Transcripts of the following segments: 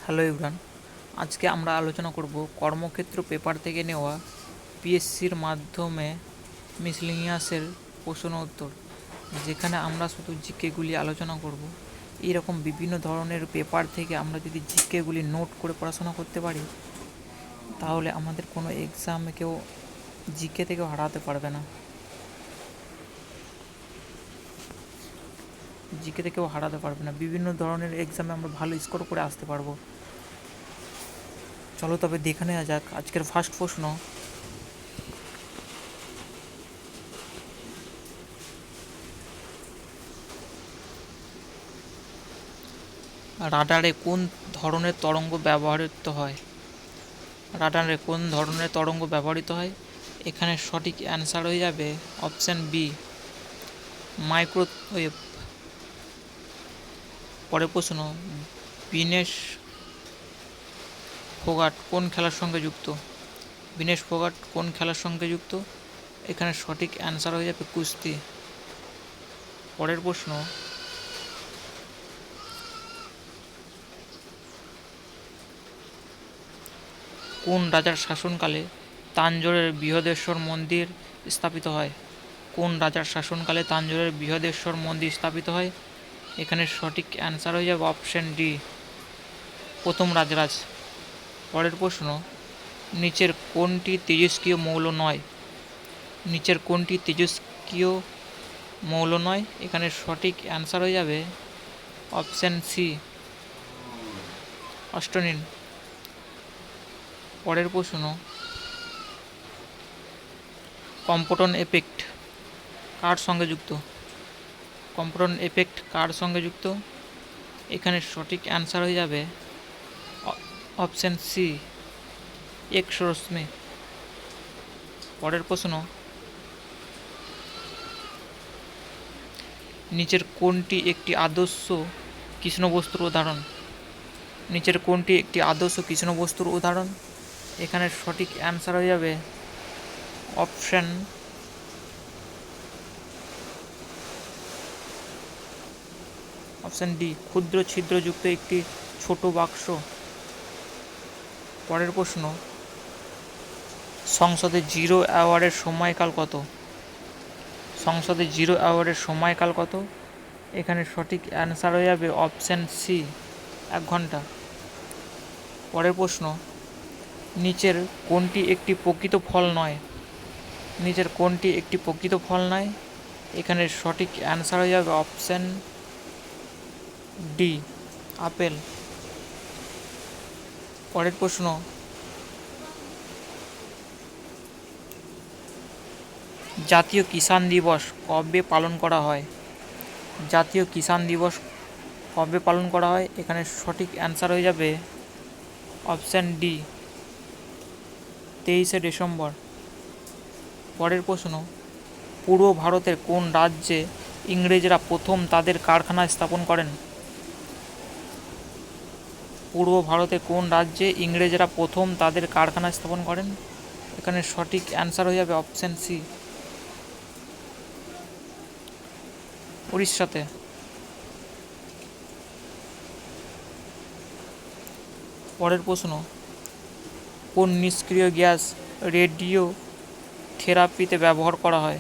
Hello everyone, আজকে আমরা আলোচনা করব কর্মক্ষেত্র পেপার থেকে নেওয়া পিএসসির মাধ্যমে মিসলেনিয়াসের প্রশ্ন উত্তর, যেখানে আমরা শুধু জিকেগুলি আলোচনা করব। এইরকম বিভিন্ন ধরনের পেপার থেকে আমরা যদি জিকেগুলি নোট করে পড়াশোনা করতে পারি, তাহলে আমাদের কোনো এক্সামে কেউ জিকে থেকেও হারাতে পারবে না। জিকে থেকেও হারাতে পারবে না, বিভিন্ন ধরনের এক্সামে আমরা ভালো স্কোর করে আসতে পারবো। চলো তবে দেখে নেওয়া যাক আজকের ফার্স্ট প্রশ্ন। রাডারে কোন ধরনের তরঙ্গ ব্যবহৃত হয়? রাডারে কোন ধরনের তরঙ্গ ব্যবহৃত হয়? এখানে সঠিক অ্যান্সার হয়ে যাবে অপশান বি, মাইক্রোওয়েভ। পরের প্রশ্ন, বিনেশ ফোগাট কোন খেলার সঙ্গে যুক্ত? বিনেশ ফোগাট কোন খেলার সঙ্গে যুক্ত? এখানে সঠিক অ্যান্সার হয়ে যাবে কুস্তি। পরের প্রশ্ন, কোন রাজার শাসনকালে তাঞ্জোরের বৃহদেশ্বর মন্দির স্থাপিত হয়? কোন রাজার শাসনকালে তাঞ্জোরের বৃহদেশ্বর মন্দির স্থাপিত হয়? এখানে সঠিক অ্যান্সার হয়ে যাবে অপশন ডি, প্রথম রাজরাজ। পরের প্রশ্ন, নিচের কোনটি তেজস্ক্রিয় মৌল নয়? নিচের কোনটি তেজস্ক্রিয় মৌল নয়? এখানে সঠিক অ্যান্সার হয়ে যাবে অপশন সি, অস্টোনিন। পরের প্রশ্ন, কম্পটন এফেক্ট কার সঙ্গে যুক্ত? কম্পটন এফেক্ট কার সঙ্গে যুক্ত? এখানে সঠিক অ্যান্সার হয়ে যাবে অপশন সি, এক্স রশ্মি। পরের প্রশ্ন, নিচের কোনটি একটি আদর্শ কৃষ্ণ বস্তুর উদাহরণ? নিচের কোনটি একটি আদর্শ কৃষ্ণ বস্তুর উদাহরণ? এখানে সঠিক অ্যান্সার হয়ে যাবে অপশন ডি, ক্ষুদ্র ছিদ্রযুক্ত একটি ছোট বাক্স। পরের প্রশ্ন, সংসদে জিরো আওয়ারের সময়কাল কত? সংসদে জিরো আওয়ারের সময়কাল কত? এখানে সঠিক অ্যান্সার হয়ে যাবে অপশন সি, 1 ঘন্টা। পরের প্রশ্ন, নিচের কোনটি একটি প্রকৃত ফল নয়? নিচের কোনটি একটি প্রকৃত ফল নয়? এখানে সঠিক অ্যান্সার হয়ে যাবে অপশন ডি, আপেল। পরের প্রশ্ন, জাতীয় কিষাণ দিবস কবে পালন করা হয়? জাতীয় কিষাণ দিবস কবে পালন করা হয়? এখানে সঠিক অ্যান্সার হয়ে যাবে অপশান ডি, 23শে ডিসেম্বর। পরের প্রশ্ন, পূর্ব ভারতের কোন রাজ্যে ইংরেজরা প্রথম তাদের কারখানা স্থাপন করেন? পূর্ব ভারতের কোন রাজ্যে ইংরেজরা প্রথম তাদের কারখানা স্থাপন করেন? এখানে সঠিক অ্যান্সার হয়ে যাবে অপশান সি, উড়িষ্যাতে। পরের প্রশ্ন, কোন নিষ্ক্রিয় গ্যাস রেডিও থেরাপিতে ব্যবহার করা হয়?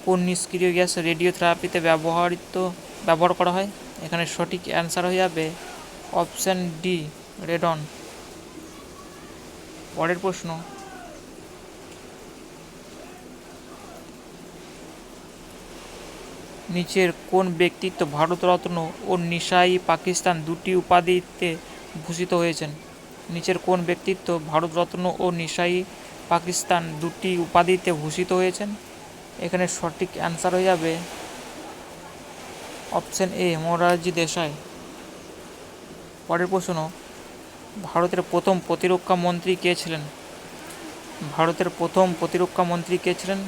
কোন নিষ্ক্রিয় গ্যাস রেডিও থেরাপিতে ব্যবহার করা হয়? এখানে সঠিক অ্যান্সার হয়ে যাবে অপশান ডি, রেডন। পরের প্রশ্ন, নিচের কোন ব্যক্তিত্ব ভারতরত্ন ও নিশাই পাকিস্তান দুটি উপাধিতে ভূষিত হয়েছেন? নিচের কোন ব্যক্তিত্ব ভারতরত্ন ও নিশাই পাকিস্তান দুটি উপাধিতে ভূষিত হয়েছেন? এখানে সঠিক অ্যান্সার হয়ে যাবে অপশান এ, মোরারজি দেশাই। পরের প্রশ্ন, ভারতের প্রথম প্রতিরক্ষা মন্ত্রী কে ছিলেন? ভারতের প্রথম প্রতিরক্ষা মন্ত্রী কে ছিলেন?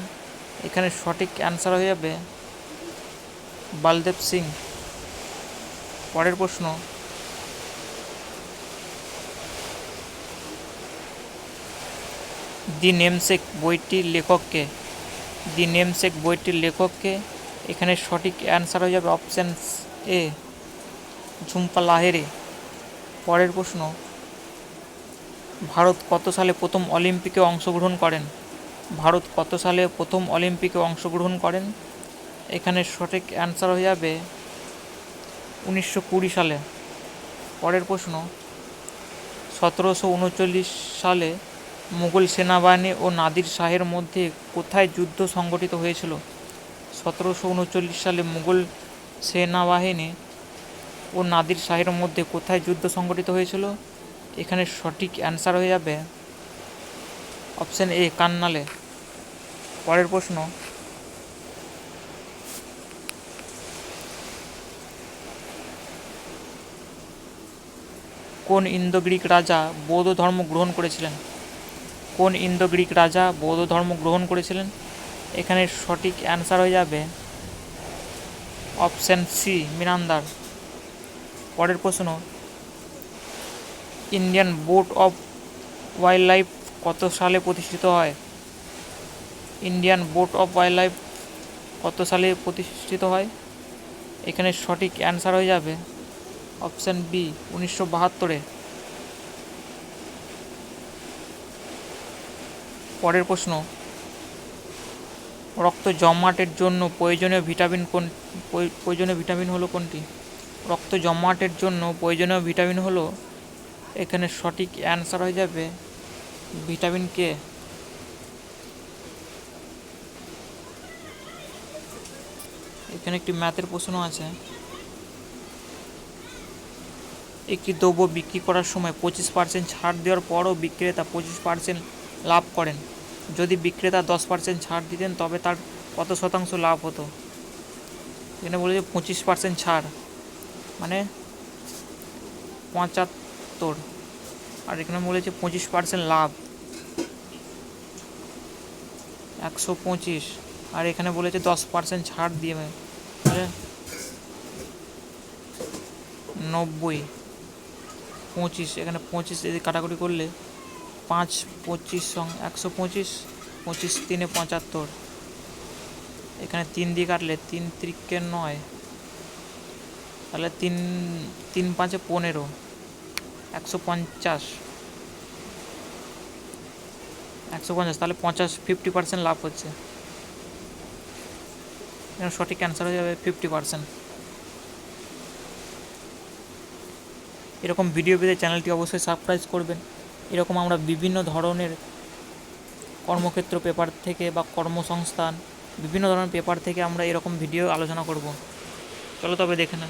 এখানে সঠিক অ্যান্সার হয়ে যাবে বলদেব সিং। পরের প্রশ্ন, দি নেমসেক বইটির লেখককে? দি নেমসেক বইটির লেখককে? এখানে সঠিক অ্যান্সার হয়ে যাবে অপশান এ, ঝুম্পা লাহিড়ী। পরের প্রশ্ন, ভারত কত সালে প্রথম অলিম্পিকে অংশগ্রহণ করেন? ভারত কত সালে প্রথম অলিম্পিকে অংশগ্রহণ করেন? এখানে সঠিক অ্যান্সার হয়ে যাবে 1920 সালে। পরের প্রশ্ন, 1739 সালে মুঘল সেনাবাহিনী ও নাদির শাহের মধ্যে কোথায় যুদ্ধ সংঘটিত হয়েছিল? 1739 সালে মুঘল সেনাবাহিনী ও নাদির শাহের মধ্যে কোথায় যুদ্ধ সংঘটিত হয়েছিল? এখানে সঠিক অ্যান্সার হয়ে যাবে অপশন এ, কান্নালে। পরের প্রশ্ন, কোন ইন্দো গ্রিক রাজা বৌদ্ধ ধর্ম গ্রহণ করেছিলেন? কোন ইন্দো গ্রিক রাজা বৌদ্ধ ধর্ম গ্রহণ করেছিলেন? এখানে সঠিক অ্যান্সার হয়ে যাবে অপশন সি, মিনান্দার। পরের প্রশ্ন, Indian Board of Wild Life কত সালে প্রতিষ্ঠিত হয়? Indian Board of Wild Life কত সালে প্রতিষ্ঠিত হয়? এখানে সঠিক অ্যান্সার হয়ে যাবে অপশন বি, 1972-এ। পরের প্রশ্ন, রক্ত জমাটের জন্য প্রয়োজনীয় ভিটামিন হলো কোনটি? রক্ত জমাটের জন্য প্রয়োজনীয় ভিটামিন হলো, এখানে সঠিক অ্যান্সার হয়ে যাবে ভিটামিন কে। এখানে একটি ম্যাথের প্রশ্ন আছে, একটি দ্রব্য বিক্রি করার সময় 25% ছাড় দেওয়ার পরও বিক্রেতা 25% লাভ করেন। যদি বিক্রেতা 10% ছাড় দিতেন তবে তার কত শতাংশ লাভ হতো? এখানে বলেছে 25% ছাড় মানে 75, আর এখানে বলেছে 25% লাভ 125, আর এখানে বলেছে 10% ছাড় দিয়ে 90, 25, এখানে 25 যদি কাটাকুটি করলে 5, 25 সঙ্গে 125, 25 3 75, এখানে 3 দিয়ে কাটলে 3 3 9, তাহলে 3 3 5 15, 150, তাহলে 50% লাভ হচ্ছে। সঠিক অ্যান্সার হয়ে যাবে 50%। এরকম ভিডিও পেতে চ্যানেলটি অবশ্যই সাবস্ক্রাইব করবেন। এরকম আমরা বিভিন্ন ধরনের কর্মক্ষেত্র পেপার থেকে বা কর্মসংস্থান বিভিন্ন ধরনের পেপার থেকে আমরা এরকম ভিডিও আলোচনা করব। চলো তবে দেখে না।